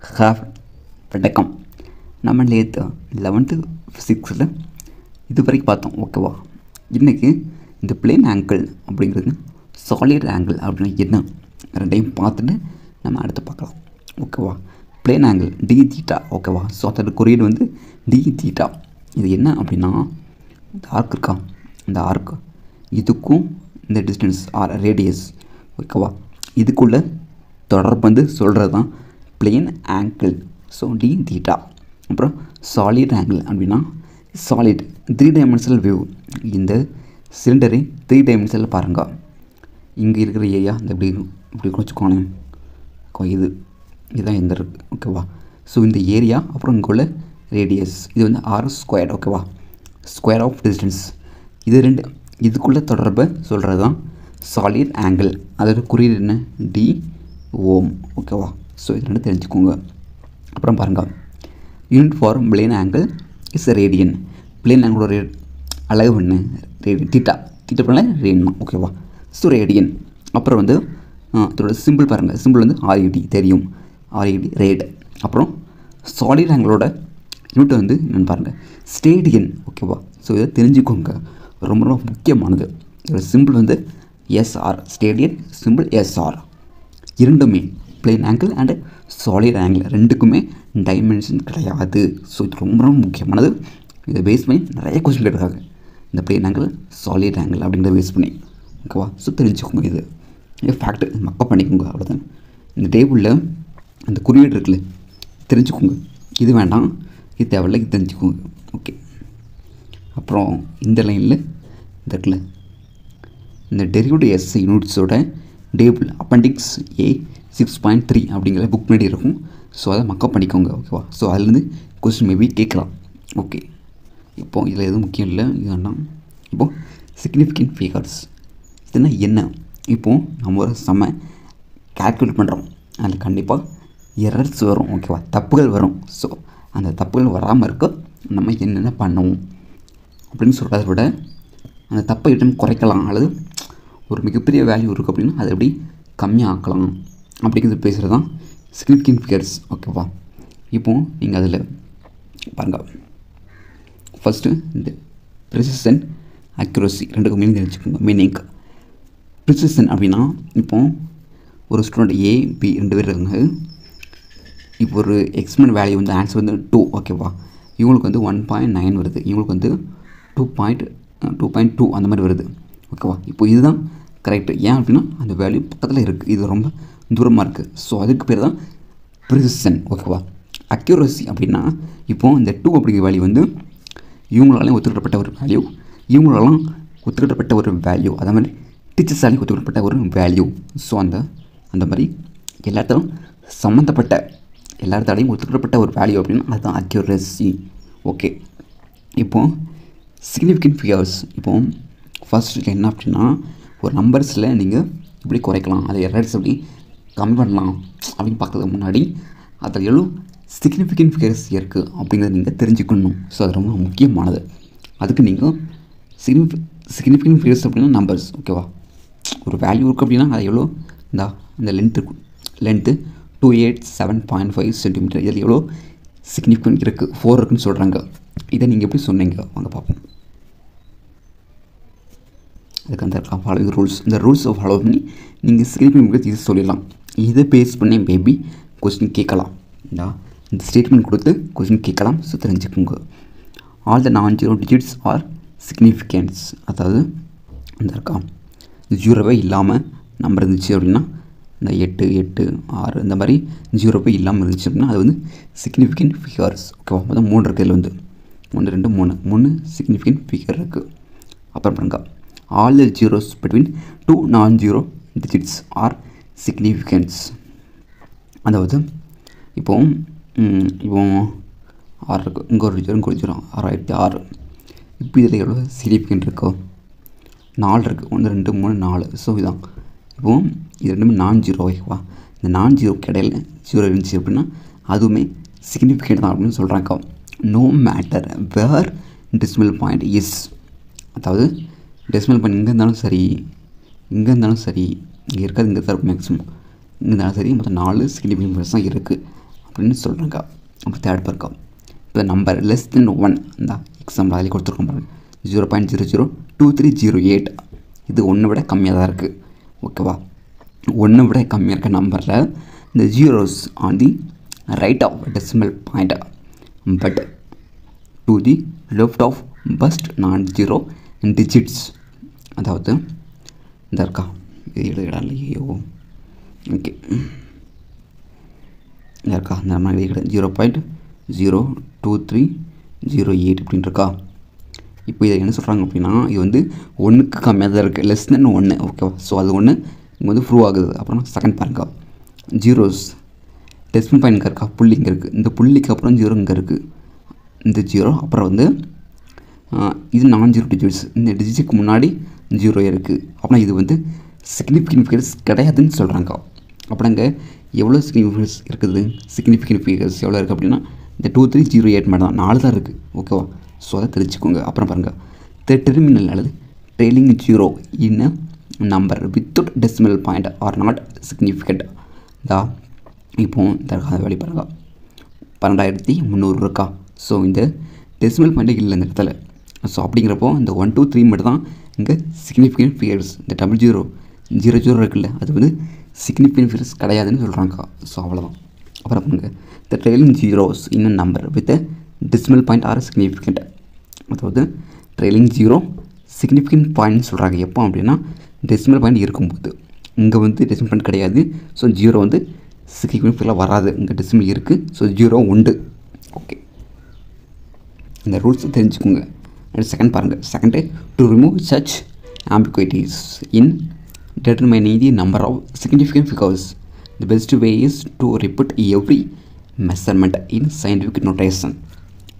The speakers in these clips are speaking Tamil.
வணக்கம். நம்ம நேற்று 11th ஃபிசிக்ஸில் இது வரைக்கும் பார்த்தோம். ஓகேவா? இன்றைக்கி இந்த பிளேன் ஆங்கிள் அப்படிங்கிறது சாலிட் ஆங்கிள் அப்படின்னு என்ன ரெண்டையும் பார்த்துட்டு நம்ம அடுத்து பார்க்கலாம். ஓகேவா? Plane angle D theta. ஓகேவா? ஸோ அதோட குறியீடு வந்து டி தீட்டா. இது என்ன அப்படின்னா, இந்த ஆர்க் இருக்கா, இந்த ஆர்க் இதுக்கும் இந்த டிஸ்டன்ஸ் ஆர் ரேடியஸ், ஓகேவா, இதுக்குள்ளே தொடர்பு வந்து சொல்கிறது தான் plane angle. So D theta. அப்புறம் சாலிட் ஆங்கிள் அப்படின்னா சாலிட் 3 டைமென்ஷனல் வியூ. இந்த சிலிண்டரை 3 டைமென்ஷனில் பாருங்கள். இங்கே இருக்கிற ஏரியா இந்த இப்படி வச்சுக்கோங்க. இதுதான் எந்த இருக்குது. ஓகேவா? ஸோ இந்த ஏரியா அப்புறம் இங்கே உள்ள ரேடியஸ் இது வந்து r². ஓகேவா? Square of distance. இது ரெண்டு இதுக்குள்ளே தொடர்பை சொல்கிறது தான் சாலிட் ஆங்கிள். அதோட குறியீடு என்ன? டி ஓம். ஓகேவா? ஸோ இது ரெண்டு தெரிஞ்சுக்கோங்க. அப்புறம் பாருங்கள், unit for plane angle is radian. Plane ஆங்கிளோட அளவு என்ன? ரேடியன். தீட்டா பண்ண ரேடியன். ஓகேவா? So radian. அப்புறம் வந்து இதோட சிம்பிள் பாருங்கள். சிம்பிள் வந்து RED தெரியும். RED rate. அப்புறம் சாலிட் ஆங்கிளோட யூனிட் வந்து என்னென்னு பாருங்கள், ஸ்டேடியன். ஓகேவா? ஸோ இதை தெரிஞ்சுக்கோங்க, ரொம்ப ரொம்ப முக்கியமானது. இதோட சிம்பிள் வந்து SR. ஸ்டேடியன் simple SR. இரண்டுமே plane angle and solid angle ரெண்டுக்குமே டைமென்ஷன் கிடையாது. ஸோ இது ரொம்ப ரொம்ப முக்கியமானது. இதை பேஸ் பண்ணி நிறைய கொஸ்டின் கேட்டிருக்காங்க, இந்த பிளேன் ஆங்கிள் சாலிட் ஆங்கிள் அப்படிங்கிறத பேஸ் பண்ணி. ஓகேவா? ஸோ தெரிஞ்சுக்கோங்க. இது ஃபேக்ட்டு மக்கப் பண்ணிக்கோங்க, அவ்வளோதான். இந்த டேபிளில் அந்த குறியீடு இருக்குல்ல, தெரிஞ்சுக்கோங்க. இது வேண்டாம், இது தேவையில்லை, இது தெரிஞ்சுக்கோங்க. ஓகே. அப்புறம் இந்த லைனில் இந்த இருக்குல்ல, இந்த டெரிவேட்டிவ் எஸ்ஐ யூனிட்ஸோட டேபிள் அப்பெண்டிக்ஸ் A 6.3 அப்படிங்கிற புக் பண்ணி இருக்கும். ஸோ அதை மக்கப் பண்ணிக்கோங்க. ஓகேவா? ஸோ அதுலேருந்து கொஸ்டின் மேபி கேட்கலாம். ஓகே. இப்போது இதில் எதுவும் முக்கியம் இல்லை, இது வேண்டாம். இப்போது சிக்னிஃபிகண்ட் ஃபிகர்ஸ் இதுனா என்ன? இப்போது நம்ம ஒரு செம்ம கால்குலேட் பண்ணுறோம், அதில் கண்டிப்பாக எரர்ஸ் வரும். ஓகேவா? தப்புகள் வரும். ஸோ அந்த தப்புகள் வராமல் இருக்க நம்ம என்னென்ன பண்ணுவோம் அப்படின்னு சொல்கிறத விட, அந்த தப்பை ஐட்டம் குறைக்கலாம், அல்லது ஒரு மிகப்பெரிய வேல்யூ இருக்குது அப்படின்னா அதை எப்படி கம்மியாக ஆக்கலாம் அப்படிங்கிறது பேசுகிறது தான் சிக்னிஃபிகண்ட் ஃபிகர்ஸ். ஓகேவா? இப்போது நீங்கள் அதில் பாருங்கள், ஃபஸ்ட்டு இந்த ப்ரிசிஷன் அக்யூரசி ரெண்டுக்கும் மீனிங் தெரிஞ்சுக்கோங்க. மீனிங் ப்ரிசிஷன் அப்படின்னா, இப்போது ஒரு ஸ்டூடெண்ட் A B 2 பேர் இருக்காங்க. இப்போ ஒரு எக்ஸ்பெரிமெண்ட் வேல்யூ வந்து ஆன்சர் வந்து 2. ஓகேவா? இவங்களுக்கு வந்து 1.9 வருது, இவங்களுக்கு வந்து 2.2 அந்த மாதிரி வருது. ஓகேவா? இப்போ இதுதான் கரெக்டு. ஏன் அப்படின்னா அந்த வேல்யூ பக்கத்தில் இருக்குது, இது ரொம்ப தூரமாக இருக்குது. ஸோ அதுக்கு பேர் தான் ப்ரிசிஷன். ஓகேவா? அக்யூரசி அப்படின்னா, இப்போது இந்த 2 அப்படிங்கிற வேல்யூ வந்து இவங்களாலையும் ஒத்துக்கிட்டப்பட்ட ஒரு வேல்யூ, இவங்களாலும் ஒத்துக்கிட்டப்பட்ட ஒரு வேல்யூ, அதே மாதிரி டீச்சர்ஸாலையும் ஒத்துக்கிட்டப்பட்ட ஒரு வேல்யூ. ஸோ அந்த மாதிரி எல்லாத்தாலும் சம்மந்தப்பட்ட எல்லாத்தாலையும் ஒத்துக்கிட்டப்பட்ட ஒரு வேல்யூ அப்படின்னா அதுதான் அக்யூரசி. ஓகே. இப்போது சிக்னிஃபிகண்ட் ஃபிகர்ஸ். இப்போது ஃபர்ஸ்ட் என்ன அப்படின்னா, ஒரு நம்பர்ஸில் நீங்கள் இப்படி குறைக்கலாம், அதை எரர்ஸ் எப்படி கம்மி பண்ணலாம் அப்படின்னு பார்க்கறதுக்கு முன்னாடி அதில் எவ்வளோ சிக்னிஃபிகண்ட் ஃபிகர்ஸ் இருக்குது அப்படிங்கிறத நீங்கள் தெரிஞ்சுக்கணும். ஸோ அது ரொம்ப முக்கியமானது. அதுக்கு நீங்கள் சிக்னிஃபிகண்ட் ஃபிகர்ஸ் அப்படின்னா நம்பர்ஸ். ஓகேவா? ஒரு வேல்யூ இருக்குது அப்படின்னா அது எவ்வளோ, இந்த லென்த்து 287.5 சென்டிமீட்டர். இதில் எவ்வளோ சிக்னிஃபிகண்ட் இருக்குது? 4 இருக்குதுன்னு சொல்கிறாங்க. இதை நீங்கள் எப்படி சொன்னீங்க வாங்க பார்ப்போம். அதுக்கு அந்த ஃபாலோவிங் ரூல்ஸ், இந்த ரூல்ஸை ஃபாலோ பண்ணி நீங்கள் சிக்னிஃபிகண்ட் இது சொல்லிடலாம். இதை பேஸ் பண்ணி பேபி கொஸ்டின் கேட்கலாம். இந்த ஸ்டேட்மெண்ட் கொடுத்து கொஸ்டின் கேட்கலாம். ஸோ தெரிஞ்சுக்கோங்க. All the non-zero digits are significance. அதாவது இந்த இருக்கா, ஜீரோவே இல்லாமல் நம்பர் இருந்துச்சு அப்படின்னா, இந்த 8 8 6 இந்த மாதிரி ஜீரோவே இல்லாமல் இருந்துச்சு அப்படின்னா அது வந்து சிக்னிஃபிகண்ட் ஃபிகர்ஸ். ஓகேவா? மொத்தம் 3 இருக்குது. இதில் வந்து 1 2 3 சிக்னிஃபிகண்ட் ஃபிகர் இருக்குது. அப்புறம் பாருங்க, all the zeros between 2 non-zero digits are significant. அதாவது இப்போ 6 இருக்குது, இங்கே ஒரு ஜீரோ, இங்கே ஒரு ஜீரோ, 6 இப்போ இதில் எவ்வளோ சிக்னிஃபிகண்ட் இருக்கோ? 4 இருக்குது. 1 2 3 4. ஸோ இதுதான். இப்போது இது ரெண்டுமே நான்-ஜீரோ. ஓகேவா? இந்த நான்-ஜீரோக்கு இடையில ஜீரோ இருந்துச்சு அப்படின்னா அதுவுமே சிக்னிஃபிகண்ட் தான் அப்படின்னு சொல்கிறாங்க. No matter where decimal point is. அதாவது டெசிமல் பாயிண்ட் இங்கே இருந்தாலும் சரி, இங்கே இருக்காது, இங்கே தான் இருக்கும் மேக்ஸிமம். இங்கே இருந்தாலும் சரி, மொத்தம் 4 சிக்னிஃபிகண்ட் ஃபிகர்ஸ் தான் இருக்குது. அப்படின்னு சொல்கிறாங்க. அப்போ தேர்ட் பாருங்க, இப்போ நம்பர் லெஸ் தென் 1 இந்த எக்ஸாம்பிள் அதில் கொடுத்துருக்கோம் பாருங்கள் 0.002308 இது 1 விட கம்மியாக தான் இருக்குது. ஓகேவா, 1 விட கம்மியாக இருக்க நம்பரில் இந்த zeros on the right of decimal point but to the left of first non zero digits. அதாவது இந்த இருக்கா இது எழுதிடா இல்லையோ, ஓகே இந்த இருக்கா இந்த மாதிரி எழுதிக்கிட 0.02308 அப்படின்னு இருக்கா. இப்போ இதை என்ன சொல்கிறாங்க அப்படின்னா இது வந்து 1க்கு கம்மியாக தான் இருக்குது, லெஸ் தென் 1. ஓகேவா, ஸோ அது ஒன்று இங்கே வந்து ப்ரூவ் ஆகுது. அப்புறம் செகண்ட் பாருங்க, ஜீரோஸ் டெசிமல் பாயிண்ட் இங்கே இருக்கா, புள்ளி இங்கே இருக்குது, இந்த புள்ளிக்கு அப்புறம் ஜீரோ இங்கே இருக்குது, இந்த ஜீரோ அப்புறம் வந்து இது நான் ஜீரோ டிஜிட்ஸ், இந்த டிஜிட்டுக்கு முன்னாடி ஜீரோ இருக்குது. அப்புறம் இது வந்து சிக்னிஃபிகன்ட் ஃபிகர்ஸ் கிடையாதுன்னு சொல்கிறாங்க. அப்புறம் இங்கே எவ்வளோ சிக்னிஃபிகன்ஸ் இருக்குது, சிக்னிஃபிகன்ட் ஃபிகர்ஸ் எவ்வளோ இருக்குது அப்படின்னா இந்த 2308 மட்டும் தான், 4 தான் இருக்குது. ஓகேவா, ஸோ அதை தெரிஞ்சுக்கோங்க. அப்புறம் பாருங்கள், த டெர்மினல் அல்லது trailing zero in number without decimal point are not significant தா. இப்போது இந்த வேலை பாருங்கள் 12300 இருக்கா. ஸோ இந்த டெசிமல் பாயிண்ட்டே இல்லை இந்த இடத்துல. ஸோ அப்படிங்கிறப்போ இந்த 1 2 3 மட்டும் தான் இங்கே சிக்னிஃபிகன்ட் ஃபிகர்ஸ். இந்த 0000 இருக்குல்ல அது வந்து சிக்னிஃபிகன்ட் ஃபிகர்ஸ் கிடையாதுன்னு சொல்கிறாங்க. ஸோ அவ்வளோதான். அப்புறம் பாருங்கள், the trailing zeros in number with decimal point are significant. அதாவது ட்ரெயிலிங் ஜீரோ சிக்னிஃபிகன்ட் பாயிண்ட்னு சொல்கிறாங்க எப்போ அப்படின்னா டெசிமல் பாயிண்ட் இருக்கும்போது. இங்கே வந்து டெசிமல் பாயிண்ட் கிடையாது, ஸோ ஜீரோ வந்து சிக்னிஃபிகன்ட் ஃபிகரில் வராது. இங்கே டெசிமல் இருக்குது, ஸோ ஜீரோ உண்டு. ஓகே, இந்த ரூல்ஸ் தெரிஞ்சுக்கோங்க. அடுத்து செகண்ட் பாருங்கள், second to remove such ambiguities in determining the number of significant figures the best way is to repeat every measurement in scientific notation.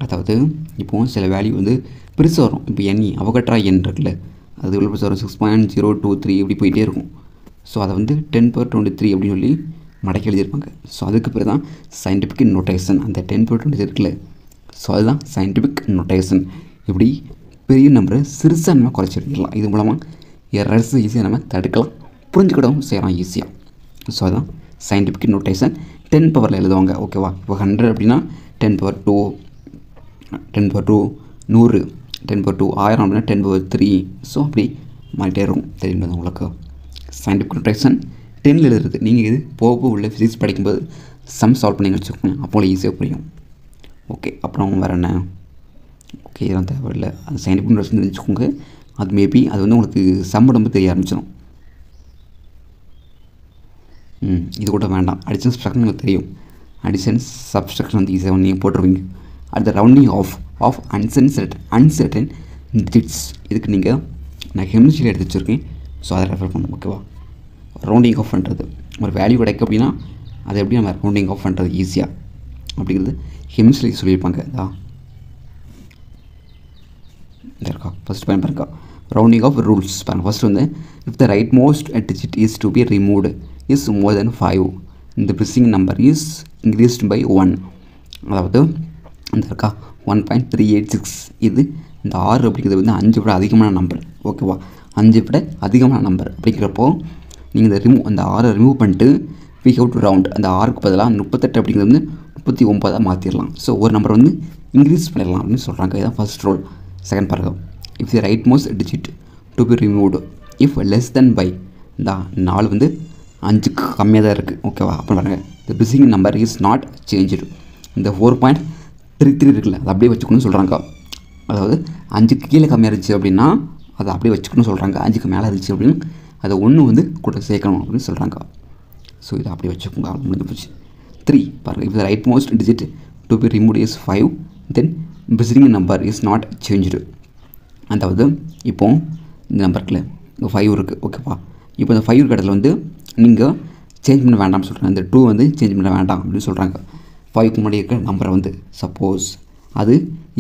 அதாவது இப்போது சில வேல்யூ வந்து பெருசாக வரும். இப்போ எண்ணி அவகட்ரா எண் இருக்குல்ல அது எவ்வளோ பெருசாக வரும், 6.023 இப்படி போயிட்டே இருக்கும். ஸோ அதை வந்து 10^23 அப்படின்னு சொல்லி மடக்கி எழுதியிருப்பாங்க. ஸோ அதுக்கு பேர் தான் சயின்டிஃபிக் நோட்டேஷன். அந்த 10^23 இருக்குல்ல, ஸோ அதுதான் சயின்டிஃபிக் நோட்டேஷன். இப்படி பெரிய நம்பரை சிறுசாக நம்ம குறைச்சி எழுதிடலாம். இது மூலமாக எரர்ஸ் ஈஸியாக நம்ம தடுக்கலாம், புரிஞ்சுக்கிடவும் செய்யலாம் ஈஸியாக. ஸோ அதுதான் சயின்டிஃபிக் நோட்டேஷன். 10 பவரில் எழுதுவாங்க. ஓகேவா, இப்போ 100 அப்படின்னா 10^2, 10^2 100, 10^2 1000 அப்படின்னா 10^3. ஸோ அப்படி மாறிட்டே இருக்கும். தெரியுமா உங்களுக்கு சயின்டிஃபிக் நோட்டேஷன் 10 எழுதுறது. நீங்கள் இது போக உள்ள ஃபிசிக்ஸ் படிக்கும்போது சம் சால்வ் பண்ணி வச்சுக்கோங்க, அப்போ ஈஸியாக புரியும். ஓகே, அப்புறம் வேறு என்ன? ஓகே, இதெல்லாம் தேவையில்லை. அது சயின்டிஃபிக் நோட்டேஷன் தெரிஞ்சுக்கோங்க. அது மேபி அது வந்து உங்களுக்கு சம் உடம்பு தெரிய ஆரம்பிச்சிடும். இது கூட வேண்டாம். அடிஷன் சப்ஸ்ட்ராக்ஷன் உங்களுக்கு தெரியும். அடிஷன் சப்ஸ்ட்ராக்ஷன் வந்து ஈஸியாக நீங்கள் போட்டுருவீங்க. அடுத்த ரவுண்டிங் ஆஃப் அன்சர்டன் டிஜிட்ஸ். இதுக்கு நீங்கள் நான் கெமிஸ்ட்ரியில் எடுத்து வச்சுருக்கேன். ஸோ அதை ரெஃபர் பண்ணணும். ஓகேவா, ரவுண்டிங் ஆஃப் பண்ணுறது ஒரு வேல்யூ கிடைக்கு அப்படின்னா அதை எப்படி நம்ம ரவுண்டிங் ஆஃப் பண்ணுறது ஈஸியாக அப்படிங்கிறது கெமிஸ்ட்ரியில் சொல்லியிருப்பாங்க. இருக்கா ஃபஸ்ட் பயன் பாருங்க, ரவுண்டிங் ஆஃப் ரூல்ஸ் பாருங்கள். ஃபஸ்ட் வந்து if the rightmost digit is to be removed is more than 5 இந்த missing number is increased by 1. அதாவது இந்த இருக்கா 1.386 இது இந்த 6 அப்படிங்கிறது வந்து 5 விட அதிகமான நம்பர். ஓகேவா, 5 விட அதிகமான நம்பர் அப்படிங்கிறப்போ நீங்கள் இந்த அந்த 6 ரிமூவ் பண்ணிட்டு வி ஹவ் டு ரவுண்ட் அந்த 6க்கு பதிலாக 38 அப்படிங்கிறது வந்து 39 மாற்றிடலாம். ஸோ ஒரு நம்பர் வந்து இன்க்ரீஸ் பண்ணிடலாம் அப்படின்னு சொல்கிறாங்க. இதுதான் ஃபஸ்ட் ரூல். செகண்ட் பாருங்க, if the rightmost digit to be removed if less than by இந்த 4 வந்து 5க்கு கம்மியாக தான் இருக்குது. ஓகேவா, அப்போ பாருங்கள் த missing number is not change. இந்த 4.33 இருக்குல்ல அதை அப்படியே வச்சுக்கணும்னு சொல்கிறாங்க. அதாவது 5க்கு கீழே கம்மியாக இருந்துச்சு அப்படின்னா அதை அப்படியே வச்சுக்கணும்னு சொல்கிறாங்க. 5க்கு மேலே இருந்துச்சு அப்படின்னு அதை 1 வந்து கூட சேர்க்கணும் அப்படின்னு சொல்கிறாங்க. ஸோ இதை அப்படியே வச்சுக்கோங்க, முடிஞ்சு போச்சு. 3 பாருங்கள், if the rightmost digit to be removed is 5 then missing number is not change. அதாவது இப்போது இந்த நம்பருக்குள்ள இங்கே 5 இருக்குது. ஓகேவா, இப்போ இந்த 5 இடத்துல வந்து நீங்கள் சேஞ்ச் பண்ண வேண்டாம்னு சொல்கிறாங்க. இந்த 2 வந்து சேஞ்ச் பண்ண வேண்டாம் அப்படின்னு சொல்கிறாங்க. 5க்கு முன்னாடி இருக்கிற நம்பரை வந்து சப்போஸ் அது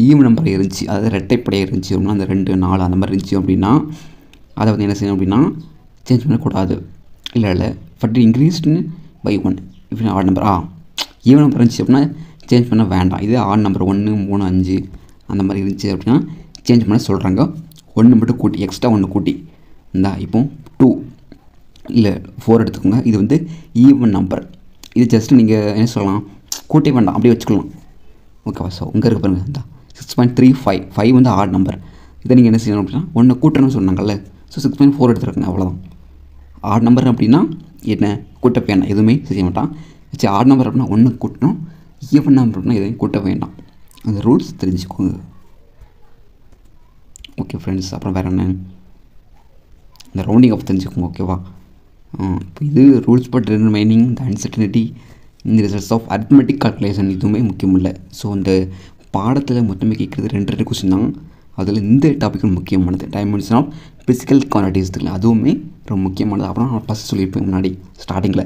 ஈவன் நம்பர் இருந்துச்சு, அதாவது ரெட்டைப்படையாக இருந்துச்சு அப்படின்னா அந்த 2 4 அந்த மாதிரி இருந்துச்சு அப்படின்னா அதை வந்து என்ன செய்யணும் அப்படின்னா சேஞ்ச் பண்ணக்கூடாது. இல்லை ஃபட் இன்க்ரீஸ்டுன்னு பை 1 இப்போ ஆட் நம்பர் ஈவன் நம்பர் இருந்துச்சு அப்படின்னா சேஞ்ச் பண்ண வேண்டாம். இதே ஆட் நம்பர் 1 3 5 அந்த மாதிரி இருந்துச்சு அப்படின்னா சேஞ்ச் பண்ண சொல்கிறாங்க. 1 மட்டும் கூட்டி எக்ஸ்ட்ரா 1 கூட்டி இந்தா இப்போ 2 இல்லை 4 எடுத்துக்கோங்க. இது வந்து ஈவன் நம்பர். இது ஜஸ்ட்டு நீங்கள் என்ன சொல்லலாம் கூட்டே வேண்டாம், அப்படியே வச்சுக்கலாம். ஓகேவா? ஸோ இங்கே இருக்க பாருங்கள், இந்த 6.35 5 வந்து ஆட் நம்பர். இதை நீங்கள் என்ன செய்யணும் அப்படின்னா ஒன்று கூட்டணும்னு சொன்னாங்கல்ல, ஸோ 6.4 எடுத்துருக்குங்க, அவ்வளோதான். ஆட் நம்பர் அப்படின்னா என்ன, கூட்ட வேண்டாம், எதுவுமே செய்ய மாட்டான். சரி, ஆட் நம்பர் அப்படின்னா ஒன்று கூட்டணும், ஈவன் நம்பர் அப்படின்னா எதையும் கூட்ட வேண்டாம். அந்த ரூல்ஸ் தெரிஞ்சுக்கோங்க. ஓகே ஃப்ரெண்ட்ஸ், அப்புறம் வேறு என்ன, இந்த ரவுண்டிங் ஆஃப் தெரிஞ்சுக்கோங்க. ஓகேவா? இப்போ இது rules but remaining the uncertainty இந்த ரிசல்ட்ஸ் ஆஃப் அரித்மெட்டிக் கால்குலேஷன் இதுவுமே முக்கியம் இல்லை. ஸோ இந்த பாடத்தில் மொத்தமே கேட்குறது 2 கொஸ்டின் தான். அதில் இந்த டாப்பிக்கும் முக்கியமானது, டைமென்ஷன் ஆஃப் ஃபிசிக்கல் குவான்டிட்டிஸ் இருக்குல்ல, அதுவுமே ரொம்ப முக்கியமானது. அப்புறம் நான் ஃபஸ்ட் சொல்லியிருப்பேன் முன்னாடி ஸ்டார்டிங்கில்,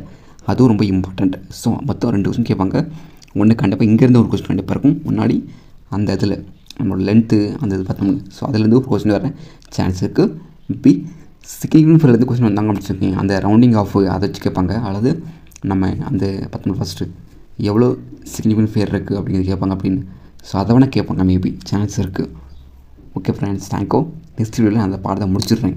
அதுவும் ரொம்ப இம்பார்ட்டண்ட். ஸோ மொத்தம் 2 கொஸ்டின் கேட்பாங்க. ஒன்று கண்டிப்பாக இங்கேருந்து ஒரு கொஸ்டின் கண்டிப்பாக இருக்கும், முன்னாடி அந்த இதில் நம்மளோட லென்த்து அந்த இது பார்த்தோம்னா, ஸோ அதுலேருந்து ஒரு கொஸ்டின் வர சான்ஸ் இருக்குது. இப்படி சிக்னிஃபிகன்ட் ஃபேர்லேருந்து கொஸ்டின் வந்தாங்க அப்படின்னு வச்சுருக்கீங்க, அந்த ரவுண்டிங் ஆஃப் அதை வச்சு கேட்பாங்க. அல்லது நம்ம அந்த பார்த்தோம்னா ஃபஸ்ட்டு எவ்வளோ சிக்னிஃபிகன்ட் ஃபேர் இருக்குது அப்படிங்கிறது கேட்பாங்க அப்படின்னு. ஸோ அதை வேணால் கேட்பாங்க, மேபி சான்ஸ் இருக்குது. Okay friends, thank you. நெக்ஸ்ட் வீடியோவில் அந்த பாடத்தை முடிச்சிடுறேன்.